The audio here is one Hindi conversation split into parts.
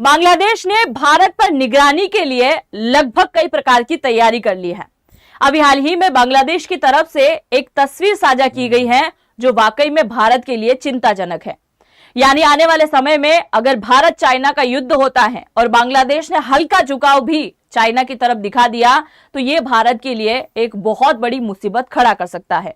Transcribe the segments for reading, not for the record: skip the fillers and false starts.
बांग्लादेश ने भारत पर निगरानी के लिए लगभग कई प्रकार की तैयारी कर ली है। अभी हाल ही में बांग्लादेश की तरफ से एक तस्वीर साझा की गई है जो वाकई में भारत के लिए चिंताजनक है। यानी आने वाले समय में अगर भारत चाइना का युद्ध होता है और बांग्लादेश ने हल्का झुकाव भी चाइना की तरफ दिखा दिया तो ये भारत के लिए एक बहुत बड़ी मुसीबत खड़ा कर सकता है।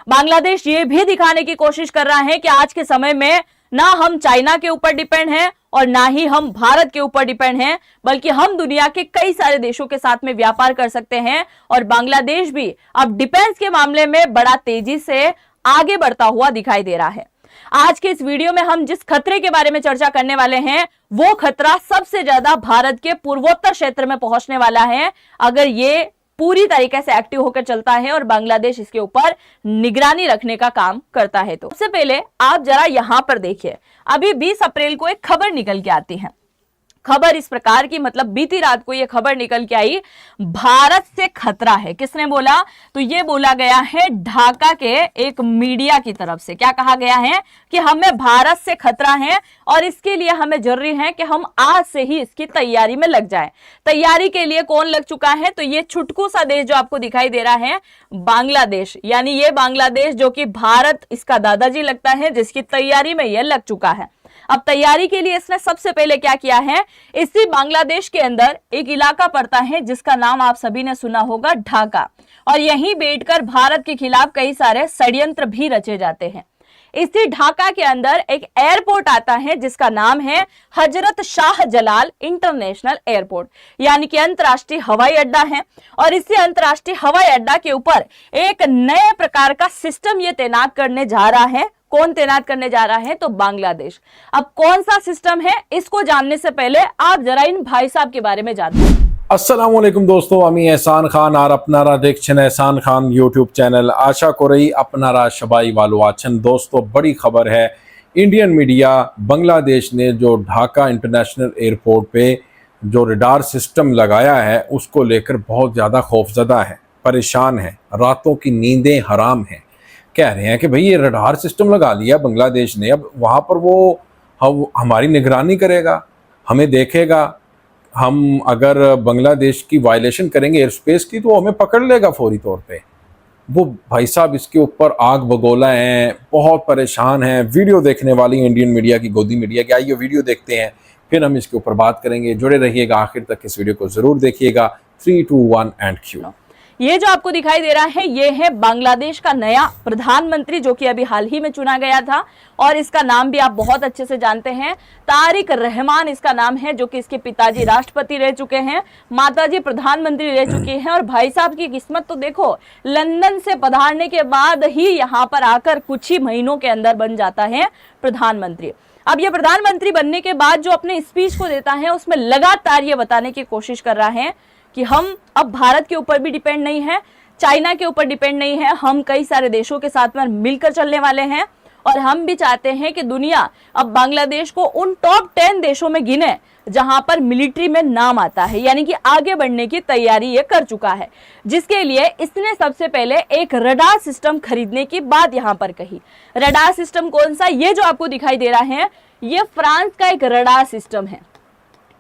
बांग्लादेश ये भी दिखाने की कोशिश कर रहा है कि आज के समय में ना हम चाइना के ऊपर डिपेंड हैं और ना ही हम भारत के ऊपर डिपेंड हैं, बल्कि हम दुनिया के कई सारे देशों के साथ में व्यापार कर सकते हैं। और बांग्लादेश भी अब डिफेंस के मामले में बड़ा तेजी से आगे बढ़ता हुआ दिखाई दे रहा है। आज के इस वीडियो में हम जिस खतरे के बारे में चर्चा करने वाले हैं वो खतरा सबसे ज्यादा भारत के पूर्वोत्तर क्षेत्र में पहुंचने वाला है अगर ये पूरी तरीके से एक्टिव होकर चलता है और बांग्लादेश इसके ऊपर निगरानी रखने का काम करता है। तो सबसे पहले आप जरा यहां पर देखिए, अभी 20 अप्रैल को एक खबर निकल के आती है। खबर इस प्रकार की, मतलब बीती रात को यह खबर निकल के आई, भारत से खतरा है। किसने बोला? तो ये बोला गया है ढाका के एक मीडिया की तरफ से। क्या कहा गया है कि हमें भारत से खतरा है और इसके लिए हमें जरूरी है कि हम आज से ही इसकी तैयारी में लग जाएं। तैयारी के लिए कौन लग चुका है? तो ये छुटकू सा देश जो आपको दिखाई दे रहा है, बांग्लादेश। यानी ये बांग्लादेश जो कि भारत इसका दादाजी लगता है, जिसकी तैयारी में यह लग चुका है। अब तैयारी के लिए इसने सबसे पहले क्या किया है, इसी बांग्लादेश के अंदर एक इलाका पड़ता है जिसका नाम आप सभी ने सुना होगा, ढाका। और यहीं बैठकर भारत के खिलाफ कई सारे षड्यंत्र भी रचे जाते हैं। इसी ढाका के अंदर एक एयरपोर्ट आता है जिसका नाम है हजरत शाह जलाल इंटरनेशनल एयरपोर्ट, यानी कि अंतर्राष्ट्रीय हवाई अड्डा है। और इसी अंतर्राष्ट्रीय हवाई अड्डा के ऊपर एक नए प्रकार का सिस्टम ये तैनात करने जा रहा है। कौन तैनात करने जा रहा है? तो बांग्लादेश। अब कौन सा सिस्टम है, इसको जानने से पहले आप जरा इन भाई साहब के बारे में जानते हैं। अस्सलाम वालेकुम दोस्तों, আমি এহসান খান আর আপনারা দেখছেন এহসাन खान यूट्यूब चैनल। आशा करी আপনারা সবাই ভালো আছেন। दोस्तों, बड़ी खबर है, इंडियन मीडिया बांग्लादेश ने जो ढाका इंटरनेशनल एयरपोर्ट पे जो रडार सिस्टम लगाया है उसको लेकर बहुत ज़्यादा खौफजदा है, परेशान है, रातों की नींदें हराम हैं। कह रहे हैं कि भाई ये रडार सिस्टम लगा लिया बांग्लादेश ने, अब वहाँ पर वो हमारी निगरानी करेगा, हमें देखेगा। हम अगर बांग्लादेश की वायलेशन करेंगे एयर स्पेस की तो वो हमें पकड़ लेगा फौरी तौर पे। वो भाई साहब इसके ऊपर आग बगोला हैं, बहुत परेशान हैं। वीडियो देखने वाली इंडियन मीडिया की, गोदी मीडिया की, आइए वीडियो देखते हैं, फिर हम इसके ऊपर बात करेंगे। जुड़े रहिएगा, आखिर तक इस वीडियो को ज़रूर देखिएगा। 3, 2, 1 एंड क्यू। ये जो आपको दिखाई दे रहा है ये है बांग्लादेश का नया प्रधानमंत्री जो कि अभी हाल ही में चुना गया था। और इसका नाम भी आप बहुत अच्छे से जानते हैं, तारिक रहमान इसका नाम है, जो कि इसके पिताजी राष्ट्रपति रह चुके हैं, माताजी प्रधानमंत्री रह चुकी हैं। और भाई साहब की किस्मत तो देखो, लंदन से पधारने के बाद ही यहाँ पर आकर कुछ ही महीनों के अंदर बन जाता है प्रधानमंत्री। अब ये प्रधानमंत्री बनने के बाद जो अपने स्पीच को देता है उसमें लगातार ये बताने की कोशिश कर रहा है कि हम अब भारत के ऊपर भी डिपेंड नहीं है, चाइना के ऊपर डिपेंड नहीं है, हम कई सारे देशों के साथ में मिलकर चलने वाले हैं। और हम भी चाहते हैं कि दुनिया अब बांग्लादेश को उन टॉप 10 देशों में गिने जहां पर मिलिट्री में नाम आता है, यानी कि आगे बढ़ने की तैयारी ये कर चुका है। जिसके लिए इसने सबसे पहले एक रडार सिस्टम खरीदने की बात यहां पर कही। रडार सिस्टम कौन सा? ये जो आपको दिखाई दे रहा है ये फ्रांस का एक रडार सिस्टम है।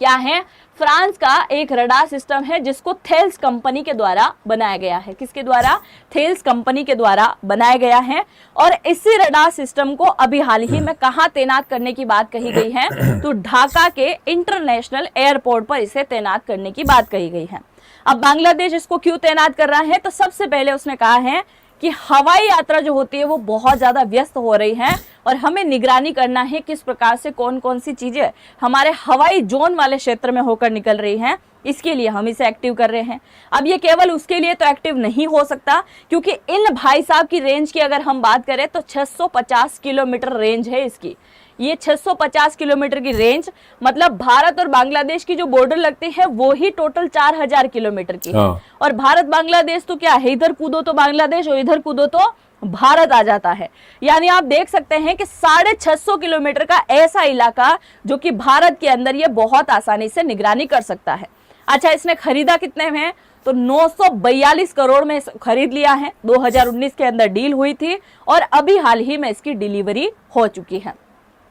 क्या है? फ्रांस का एक रडार सिस्टम है जिसको थेल्स कंपनी के द्वारा बनाया गया है। किसके द्वारा? थेल्स कंपनी के द्वारा बनाया गया है। और इसी रडार सिस्टम को अभी हाल ही में कहां तैनात करने की बात कही गई है? तो ढाका के इंटरनेशनल एयरपोर्ट पर इसे तैनात करने की बात कही गई है। अब बांग्लादेश इसको क्यों तैनात कर रहा है? तो सबसे पहले उसने कहा है कि हवाई यात्रा जो होती है वो बहुत ज्यादा व्यस्त हो रही है और हमें निगरानी करना है किस प्रकार से कौन कौन सी चीजें हमारे हवाई जोन वाले क्षेत्र में होकर निकल रही हैं। इसके लिए हम इसे एक्टिव कर रहे हैं। अब ये केवल उसके लिए तो एक्टिव नहीं हो सकता, क्योंकि इन भाई साहब की रेंज की अगर हम बात करें तो 650 किलोमीटर रेंज है इसकी। ये 650 किलोमीटर की रेंज, मतलब भारत और बांग्लादेश की जो बॉर्डर लगती है वो ही टोटल 4000 किलोमीटर की है। और भारत बांग्लादेश तो क्या है, इधर कूदो तो बांग्लादेश और इधर कूदो तो भारत आ जाता है। यानी आप देख सकते हैं कि 650 किलोमीटर का ऐसा इलाका जो कि भारत के अंदर ये बहुत आसानी से निगरानी कर सकता है। अच्छा, इसने खरीदा कितने में? तो 942 करोड़ में खरीद लिया है। 2019 के अंदर डील हुई थी और अभी हाल ही में इसकी डिलीवरी हो चुकी है।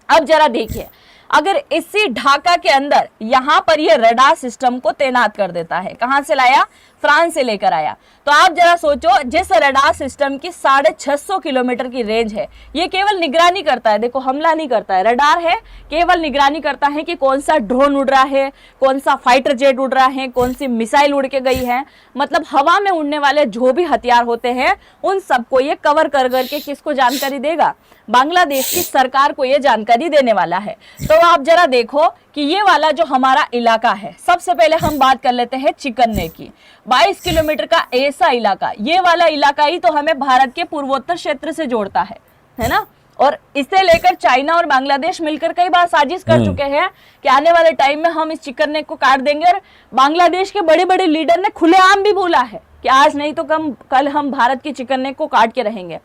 अब जरा देखिए, अगर इसी ढाका के अंदर यहां पर ये रडार सिस्टम को तैनात कर देता है, कहां से लाया, फ्रांस से लेकर आया। तो आप जरा सोचो, जिस रडार सिस्टम की 650 किलोमीटर की रेंज है, ये केवल निगरानी करता है, देखो हमला नहीं करता है, रडार है, केवल निगरानी करता है कि कौन सा ड्रोन उड़ रहा है, कौन सा फाइटर जेट उड़ रहा है, कौन सी मिसाइल उड़ के गई है, मतलब हवा में उड़ने वाले जो भी हथियार होते हैं उन सबको ये कवर कर करके किसको जानकारी देगा, बांग्लादेश की सरकार को ये जानकारी देने वाला है। तो आप जरा देखो कि ये वाला जो हमारा इलाका है, सबसे पहले हम बात कर लेते हैं चिकन्ने की। 22 किलोमीटर का ऐसा इलाका, ये वाला इलाका ही तो हमें भारत के पूर्वोत्तर क्षेत्र से जोड़ता है ना। और इसे लेकर चाइना और बांग्लादेश मिलकर कई बार साजिश कर चुके हैं कि आने वाले टाइम में हम इस चिकन्ने को काट देंगे, और बांग्लादेश के बड़े बड़े लीडर ने खुलेआम भी बोला है कि आज नहीं तो कल हम भारत की चिकन्ने को काट के रहेंगे।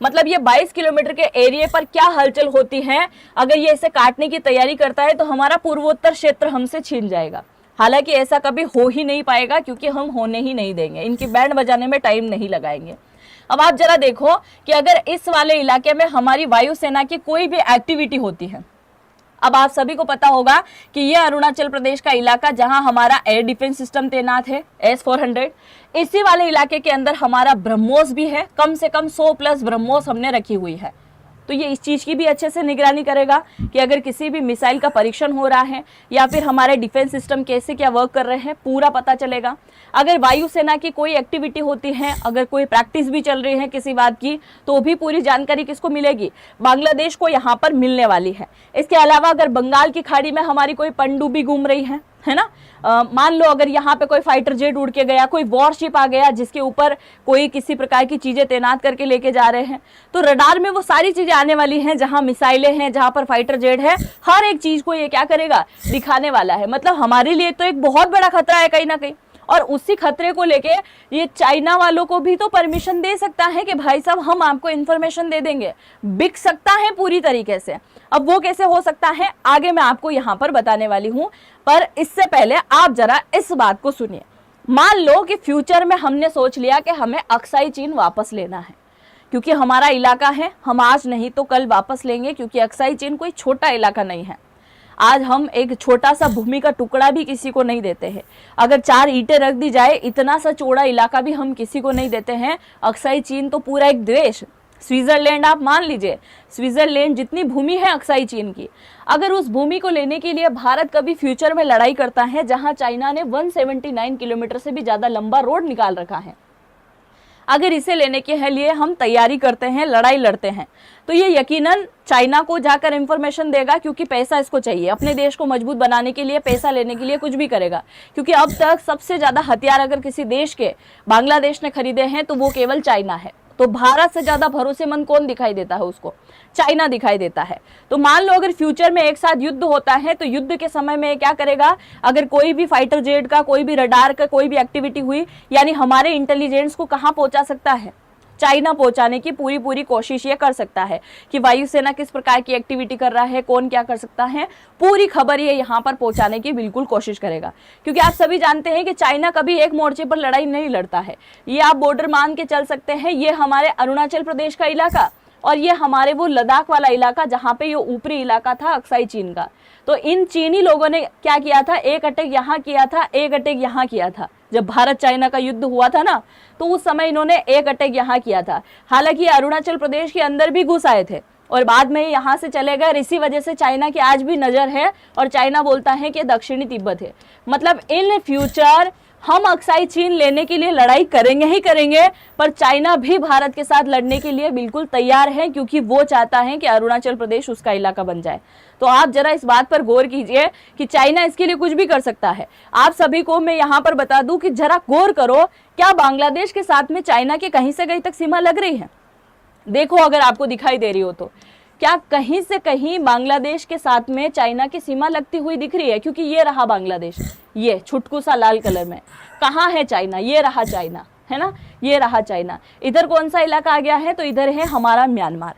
मतलब ये 22 किलोमीटर के एरिया पर क्या हलचल होती है, अगर ये इसे काटने की तैयारी करता है तो हमारा पूर्वोत्तर क्षेत्र हमसे छीन जाएगा। हालांकि ऐसा कभी हो ही नहीं पाएगा, क्योंकि हम होने ही नहीं देंगे, इनकी बैंड बजाने में टाइम नहीं लगाएंगे। अब आप जरा देखो कि अगर इस वाले इलाके में हमारी वायुसेना की कोई भी एक्टिविटी होती है, अब आप सभी को पता होगा कि ये अरुणाचल प्रदेश का इलाका जहां हमारा एयर डिफेंस सिस्टम तैनात है S-400, इसी वाले इलाके के अंदर हमारा ब्रह्मोस भी है, कम से कम 100+ ब्रह्मोस हमने रखी हुई है। तो ये इस चीज की भी अच्छे से निगरानी करेगा कि अगर किसी भी मिसाइल का परीक्षण हो रहा है या फिर हमारे डिफेंस सिस्टम कैसे क्या वर्क कर रहे हैं, पूरा पता चलेगा। अगर वायुसेना की कोई एक्टिविटी होती है, अगर कोई प्रैक्टिस भी चल रही है किसी बात की, तो भी पूरी जानकारी किसको मिलेगी, बांग्लादेश को यहाँ पर मिलने वाली है। इसके अलावा अगर बंगाल की खाड़ी में हमारी कोई पनडुब्बी घूम रही है ना, मान लो अगर यहाँ पे कोई फाइटर जेट उड़ के गया, कोई वॉरशिप आ गया जिसके ऊपर कोई किसी प्रकार की चीजें तैनात करके लेके जा रहे हैं, तो रडार में वो सारी चीजें आने वाली हैं, जहां मिसाइलें हैं, जहां पर फाइटर जेट है, हर एक चीज को ये क्या करेगा, दिखाने वाला है। मतलब हमारे लिए तो एक बहुत बड़ा खतरा है कहीं ना कहीं, और उसी खतरे को लेके ये चाइना वालों को भी तो परमिशन दे सकता है कि भाई साहब हम आपको इंफॉर्मेशन दे देंगे, बिक सकता है पूरी तरीके से। अब वो कैसे हो सकता है, आगे मैं आपको यहाँ पर बताने वाली हूँ, पर इससे पहले आप जरा इस बात को सुनिए। मान लो कि फ्यूचर में हमने सोच लिया कि हमें अक्साई चीन वापस लेना है, क्योंकि हमारा इलाका है, हम आज नहीं तो कल वापस लेंगे, क्योंकि अक्साई चीन कोई छोटा इलाका नहीं है। आज हम एक छोटा सा भूमि का टुकड़ा भी किसी को नहीं देते हैं। अगर 4 ईंटें रख दी जाए, इतना सा चौड़ा इलाका भी हम किसी को नहीं देते हैं। अक्साई चीन तो पूरा एक देश, स्विट्जरलैंड आप मान लीजिए, स्विट्जरलैंड जितनी भूमि है अक्साई चीन की, अगर उस भूमि को लेने के लिए भारत कभी फ्यूचर में लड़ाई करता है, जहां चाइना ने 179 किलोमीटर से भी ज्यादा लंबा रोड निकाल रखा है, अगर इसे लेने के लिए हम तैयारी करते हैं, लड़ाई लड़ते हैं, तो ये यकीनन चाइना को जाकर इंफॉर्मेशन देगा, क्योंकि पैसा इसको चाहिए अपने देश को मजबूत बनाने के लिए, पैसा लेने के लिए कुछ भी करेगा। क्योंकि अब तक सबसे ज्यादा हथियार अगर किसी देश के बांग्लादेश ने खरीदे हैं तो वो केवल चाइना है। तो भारत से ज्यादा भरोसेमंद कौन दिखाई देता है उसको, चाइना दिखाई देता है। तो मान लो अगर फ्यूचर में एक साथ युद्ध होता है, तो युद्ध के समय में क्या करेगा, अगर कोई भी फाइटर जेट का, कोई भी रडार का कोई भी एक्टिविटी हुई, यानी हमारे इंटेलिजेंस को कहां पहुंचा सकता है, चाइना पहुंचाने की पूरी कोशिश ये कर सकता है कि वायुसेना किस प्रकार की एक्टिविटी कर रहा है, कौन क्या कर सकता है, पूरी खबर ये यहाँ पर पहुंचाने की बिल्कुल कोशिश करेगा। क्योंकि आप सभी जानते हैं कि चाइना कभी एक मोर्चे पर लड़ाई नहीं लड़ता है। ये आप बॉर्डर मान के चल सकते हैं, ये हमारे अरुणाचल प्रदेश का इलाका और ये हमारे वो लद्दाख वाला इलाका जहाँ पे ये ऊपरी इलाका था अक्साई चीन का। तो इन चीनी लोगों ने क्या किया था, एक अटैक यहाँ किया था, एक अटैक यहाँ किया था। जब भारत चाइना का युद्ध हुआ था ना, तो उस समय इन्होंने एक अटैक यहाँ किया था। हालांकि अरुणाचल प्रदेश के अंदर भी घुस आए थे और बाद में यहाँ से चले गए। इसी वजह से चाइना की आज भी नजर है और चाइना बोलता है कि दक्षिणी तिब्बत है। मतलब इन फ्यूचर हम अक्साई चीन लेने के लिए लड़ाई करेंगे ही करेंगे, पर चाइना भी भारत के साथ लड़ने के लिए बिल्कुल तैयार है, क्योंकि वो चाहता है कि अरुणाचल प्रदेश उसका इलाका बन जाए। तो आप जरा इस बात पर गौर कीजिए कि चाइना इसके लिए कुछ भी कर सकता है। आप सभी को मैं यहाँ पर बता दूं कि जरा गौर करो, क्या बांग्लादेश के साथ में चाइना के कहीं से कहीं तक सीमा लग रही है? देखो अगर आपको दिखाई दे रही हो तो क्या कहीं से कहीं बांग्लादेश के साथ में चाइना की सीमा लगती हुई दिख रही है? क्योंकि ये रहा बांग्लादेश, ये छुटकू सा लाल कलर में। कहाँ है चाइना? ये रहा चाइना, है ना, ये रहा चाइना। इधर कौन सा इलाका आ गया है? तो इधर है हमारा म्यांमार।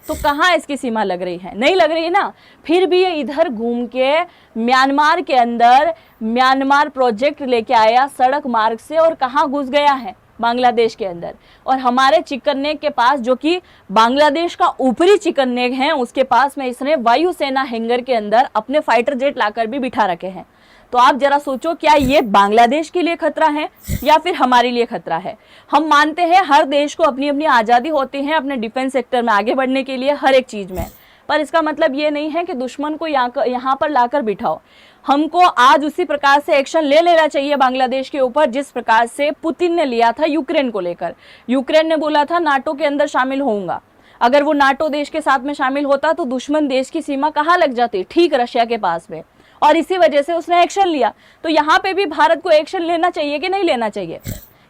तो कहाँ इसकी सीमा लग रही है? नहीं लग रही है ना। फिर भी ये इधर घूम के म्यांमार के अंदर म्यांमार प्रोजेक्ट लेके आया सड़क मार्ग से, और कहाँ घुस गया है? बांग्लादेश के अंदर, और हमारे चिकन नेक के पास, जो कि बांग्लादेश का ऊपरी चिकन नेक है, उसके पास में इसने वायुसेना हैंगर के अंदर अपने फाइटर जेट लाकर भी बिठा रखे हैं। तो आप जरा सोचो, क्या ये बांग्लादेश के लिए खतरा है या फिर हमारे लिए खतरा है? हम मानते हैं हर देश को अपनी अपनी आज़ादी होती है अपने डिफेंस सेक्टर में आगे बढ़ने के लिए, हर एक चीज़ में, पर इसका मतलब ये नहीं है कि दुश्मन को यहाँ पर लाकर बिठाओ। हमको आज उसी प्रकार से एक्शन ले लेना चाहिए बांग्लादेश के ऊपर जिस प्रकार से पुतिन ने लिया था यूक्रेन को लेकर। यूक्रेन ने बोला था नाटो के अंदर शामिल होऊंगा, अगर वो नाटो देश के साथ में शामिल होता तो दुश्मन देश की सीमा कहाँ लग जाती? ठीक रशिया के पास में, और इसी वजह से उसने एक्शन लिया। तो यहाँ पे भी भारत को एक्शन लेना चाहिए कि नहीं लेना चाहिए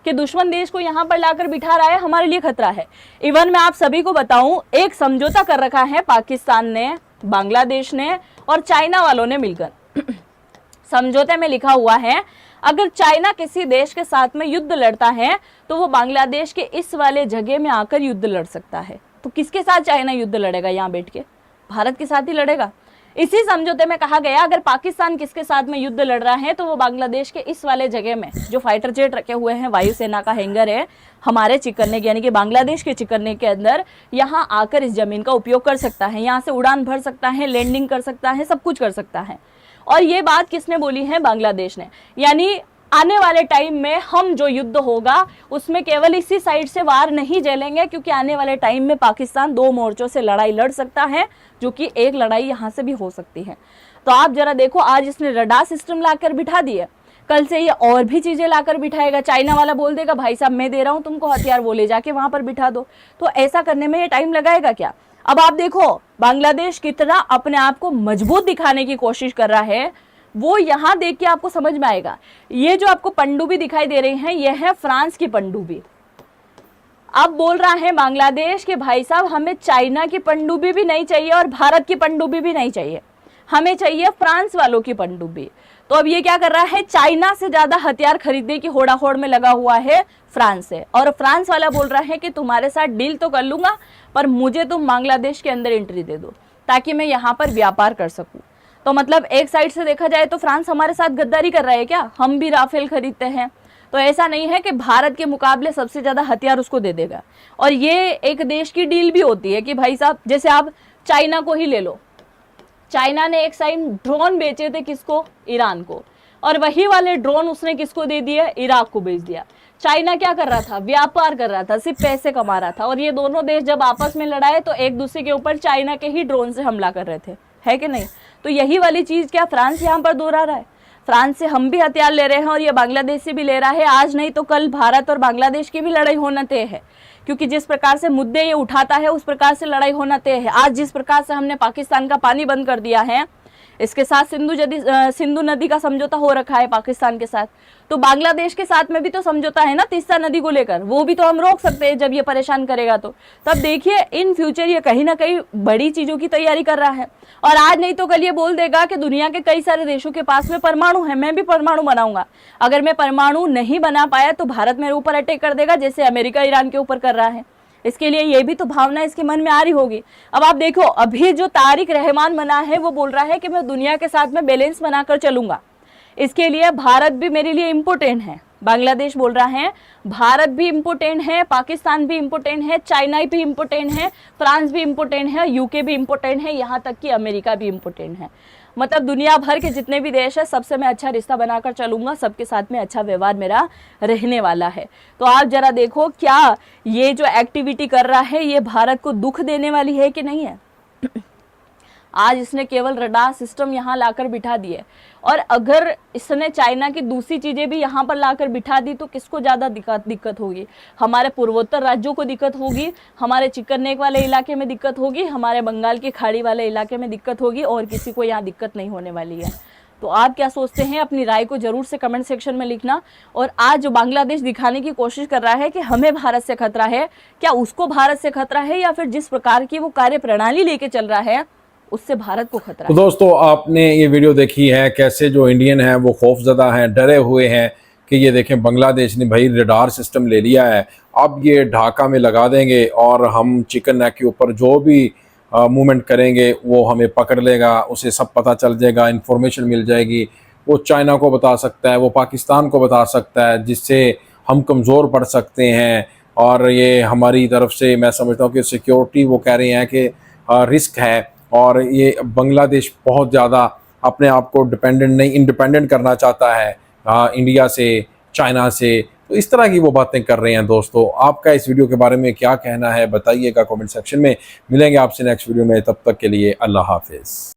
कि दुश्मन देश को यहाँ पर लाकर बिठा रहा है, हमारे लिए खतरा है। इवन मैं आप सभी को बताऊं, एक समझौता कर रखा है पाकिस्तान ने, बांग्लादेश ने और चाइना वालों ने मिलकर। समझौते में लिखा हुआ है अगर चाइना किसी देश के साथ में युद्ध लड़ता है तो वो बांग्लादेश के इस वाले जगह में आकर युद्ध लड़ सकता है। तो किसके साथ चाइना युद्ध लड़ेगा? यहाँ बैठ के भारत के साथ ही लड़ेगा। इसी समझौते में कहा गया अगर पाकिस्तान किसके साथ में युद्ध लड़ रहा है तो वो बांग्लादेश के इस वाले जगह में जो फाइटर जेट रखे हुए हैं, वायुसेना का हैंगर है हमारे चिकन नेक यानी कि बांग्लादेश के चिकन नेक के अंदर, यहाँ आकर इस जमीन का उपयोग कर सकता है, यहाँ से उड़ान भर सकता है, लैंडिंग कर सकता है, सब कुछ कर सकता है। और ये बात किसने बोली है? बांग्लादेश ने। यानी आने वाले टाइम में हम जो युद्ध होगा उसमें केवल इसी साइड से वार नहीं झेलेंगे, क्योंकि आने वाले टाइम में पाकिस्तान 2 मोर्चों से लड़ाई लड़ सकता है, जो कि एक लड़ाई यहाँ से भी हो सकती है। तो आप जरा देखो, आज इसने रडार सिस्टम लाकर बिठा दिए, कल से ये और भी चीजें लाकर बिठाएगा। चाइना वाला बोल देगा भाई साहब मैं दे रहा हूँ तुमको हथियार, वो ले जाके वहां पर बिठा दो। तो ऐसा करने में ये टाइम लगाएगा क्या? अब आप देखो बांग्लादेश कितना अपने आप को मजबूत दिखाने की कोशिश कर रहा है, वो यहाँ देख के आपको समझ में आएगा। ये जो आपको पनडुब्बी दिखाई दे रही है, यह है फ्रांस की पनडुब्बी। अब बोल रहा है बांग्लादेश के भाई साहब हमें चाइना की पनडुब्बी भी नहीं चाहिए और भारत की पनडुब्बी भी नहीं चाहिए, हमें चाहिए फ्रांस वालों की पनडुब्बी। तो अब ये क्या कर रहा है? चाइना से ज्यादा हथियार खरीदने की होड़ाहोड़ में लगा हुआ है फ्रांस से, और फ्रांस वाला बोल रहा है कि तुम्हारे साथ डील तो कर लूंगा पर मुझे तुम बांग्लादेश के अंदर एंट्री दे दो ताकि मैं यहाँ पर व्यापार कर सकूं। तो मतलब एक साइड से देखा जाए तो फ्रांस हमारे साथ गद्दारी कर रहा है क्या? हम भी राफेल खरीदते हैं, तो ऐसा नहीं है कि भारत के मुकाबले सबसे ज्यादा हथियार उसको दे देगा। और ये एक देश की डील भी होती है कि भाई साहब जैसे आप चाइना को ही ले लो, चाइना ने एक साइड ड्रोन बेचे थे किसको? ईरान को, और वही वाले ड्रोन उसने किसको दे दिया? इराक को बेच दिया। चाइना क्या कर रहा था? व्यापार कर रहा था, सिर्फ पैसे कमा रहा था। और ये दोनों देश जब आपस में लड़ाए तो एक दूसरे के ऊपर चाइना के ही ड्रोन से हमला कर रहे थे, है कि नहीं? तो यही वाली चीज क्या फ्रांस यहाँ पर दोहरा रहा है? फ्रांस से हम भी हथियार ले रहे हैं और ये बांग्लादेश से भी ले रहा है। आज नहीं तो कल भारत और बांग्लादेश की भी लड़ाई होना तय है, क्योंकि जिस प्रकार से मुद्दे ये उठाता है उस प्रकार से लड़ाई होना तय है। आज जिस प्रकार से हमने पाकिस्तान का पानी बंद कर दिया है, इसके साथ सिंधु नदी का समझौता हो रखा है पाकिस्तान के साथ, तो बांग्लादेश के साथ में भी तो समझौता है ना तीस्ता नदी को लेकर, वो भी तो हम रोक सकते हैं जब ये परेशान करेगा तो। तब देखिए इन फ्यूचर ये कहीं ना कहीं बड़ी चीजों की तैयारी कर रहा है, और आज नहीं तो कल ये बोल देगा कि दुनिया के कई सारे देशों के पास में परमाणु है, मैं भी परमाणु बनाऊंगा। अगर मैं परमाणु नहीं बना पाया तो भारत मेरे ऊपर अटैक कर देगा, जैसे अमेरिका ईरान के ऊपर कर रहा है। इसके लिए ये भी तो भावना इसके मन में आ रही होगी। अब आप देखो अभी जो तारिक रहमान बना है वो बोल रहा है कि मैं दुनिया के साथ में बैलेंस बनाकर चलूंगा, इसके लिए भारत भी मेरे लिए इम्पोर्टेंट है। बांग्लादेश बोल रहा है भारत भी इम्पोर्टेंट है, पाकिस्तान भी इम्पोर्टेंट है, चाइना भी इम्पोर्टेंट है, फ्रांस भी इम्पोर्टेंट है, यूके भी इम्पोर्टेंट है, यहाँ तक कि अमेरिका भी इम्पोर्टेंट है। मतलब दुनिया भर के जितने भी देश है सबसे मैं अच्छा रिश्ता बनाकर चलूंगा, सबके साथ में अच्छा व्यवहार मेरा रहने वाला है। तो आप जरा देखो क्या ये जो एक्टिविटी कर रहा है ये भारत को दुख देने वाली है कि नहीं है? आज इसने केवल रडार सिस्टम यहाँ लाकर बिठा दिए, और अगर इसने चाइना की दूसरी चीजें भी यहाँ पर लाकर बिठा दी तो किसको ज्यादा दिक्कत होगी? हमारे पूर्वोत्तर राज्यों को दिक्कत होगी, हमारे चिकन नेक वाले इलाके में दिक्कत होगी, हमारे बंगाल की खाड़ी वाले इलाके में दिक्कत होगी, और किसी को यहाँ दिक्कत नहीं होने वाली है। तो आप क्या सोचते हैं? अपनी राय को जरूर से कमेंट सेक्शन में लिखना। और आज जो बांग्लादेश दिखाने की कोशिश कर रहा है कि हमें भारत से खतरा है, क्या उसको भारत से खतरा है या फिर जिस प्रकार की वो कार्य प्रणाली लेके चल रहा है उससे भारत को खतरा है? तो दोस्तों आपने ये वीडियो देखी है, कैसे जो इंडियन हैं वो खौफजदा हैं, डरे हुए हैं कि ये देखें बांग्लादेश ने भाई रडार सिस्टम ले लिया है, अब ये ढाका में लगा देंगे और हम चिकन नेक के ऊपर जो भी मूवमेंट करेंगे वो हमें पकड़ लेगा, उसे सब पता चल जाएगा, इन्फॉर्मेशन मिल जाएगी, वो चाइना को बता सकता है, वो पाकिस्तान को बता सकता है, जिससे हम कमज़ोर पड़ सकते हैं, और ये हमारी तरफ से मैं समझता हूँ कि सिक्योरिटी वो कह रहे हैं कि रिस्क है, और ये बांग्लादेश बहुत ज़्यादा अपने आप को डिपेंडेंट नहीं, इंडिपेंडेंट करना चाहता है इंडिया से, चाइना से। तो इस तरह की वो बातें कर रहे हैं। दोस्तों, आपका इस वीडियो के बारे में क्या कहना है बताइएगा कमेंट सेक्शन में। मिलेंगे आपसे नेक्स्ट वीडियो में, तब तक के लिए अल्लाह हाफिज़।